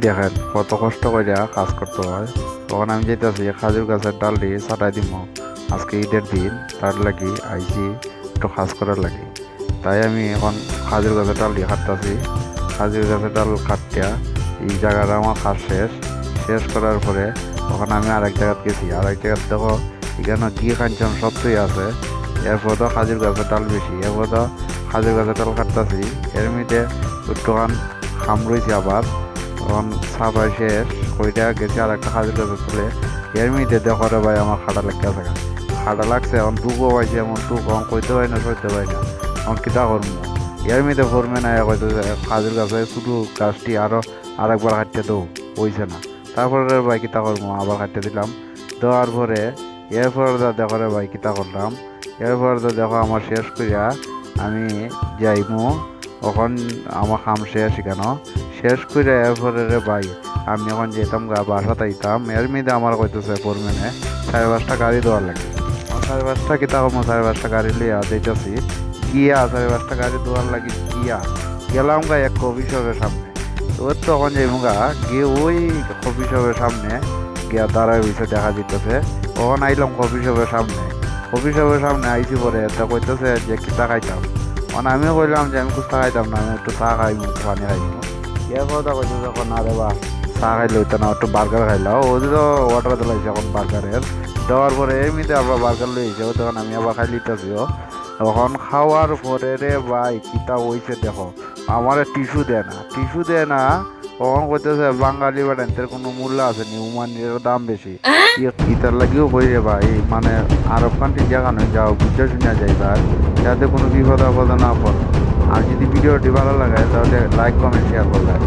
দেখেন কত কষ্ট করে কাজ করতে হয়। তখন আমি যেতেছি খাজুর গাছের ডাল দিয়ে ছাটাই দিব। আজকে ঈদের দিন, তার লাগি আইছি একটু কাজ করার লাগে। তাই আমি এখন খাজুর গাছের ডাল দিয়ে কাটতেছি। খাজুর গাছের ডাল কাটতে এই জায়গাটা আমার কাজ শেষ। শেষ করার পরে তখন আমি আরেক জায়গায় গেছি। আরেক জায়গায় দেখো এখানে গিয়ে কাঞ্চন সত্যই আছে। এরপর তো খাজুর গাছের ডাল বেশি, এরপর তো খাজুর গাছের ডাল কাটতেছি। এর মধ্যে একটুখান খাম রয়েছে আবার। তখন সাফাই শেষ ওইটা গেছি আর একটা খাজুর গাছে তুলে। এর মধ্যে দেখো রে ভাই আমার খাটা লাগতে আছে। খাটা লাগছে এখন টুকো পাইছে, এমন টুক এখন কইতে পারি না, সইতে পারি না। এখন কিতা করবো? এর মধ্যে ফরমে না হয়তো খাজুর গাছে শুধু গাছটি আরেকবার কাটতে দেবো, হইছে না। তারপরে রে ভাই কিতা করবো, আবার কাটতে দিলাম। দেওয়ার পরে এরপর দেখো রে ভাই কিতা করলাম। এরপর দেখো আমার শেষ করিয়া আমি যাইমু। তখন আমার কাম শেষ কেন শেষ করে এরপরে রে ভাই আমি এখন যেতাম বাসা তাইতাম। এর মধ্যে আমার কইতেছে ফোরম্যানে 5:30 গাড়ি দেওয়ার লাগে। 5:30 কিতা করবো, 5:30 গাড়ি লিয়া যাইতেছি। গিয়া 5:30 গাড়ি দেওয়ার লাগে গিয়া গেলাম এক কফি শপের সামনে। তো তখন যাইমু গিয়ে ওই কফি শপের সামনে গিয়া দাঁড়ায় হয়েছে দেখা দিতেছে। তখন আইলাম কফি শপের সামনে। কফি শপের সামনে আইসি পরে তা কইতেছে যে কিতা খাইতাম। মানে আমিও কইলাম যে আমি কুস্তা খাইতাম না, আমি একটু চা খাইমু, পানি খাইমু। এর কথা কইতে যখন না রে বা চা খাইলে হইতো না, একটু বার্গার খাইলাম। ও তো অর্ডার দিলাইছে এখন বার্গারের। দেওয়ার পরে এমনিতে আবার বার্গার লইছে, তখন আমি আবার খাই লিতেছিও। তখন খাওয়ার পরে রে ভাই কিতা হইছে দেখো, আমার টিস্যু দেয় না, টিস্যু দেয় না। তখন কইতেছে বাঙালি বেড়ান্তের কোনো মূল্য আছে নি, উমানির দাম বেশি। ইতার লাগিও কই রে ভাই, মানে আরব কান্ট্রি জায়গা নয়, যাও বুঝে শুনে যাইবার, যাতে কোনো বিপদ আপদ না পড়ে। আর যদি ভিডিওটি ভালো লাগে তাহলে লাইক কমেন্ট শেয়ার করবেন।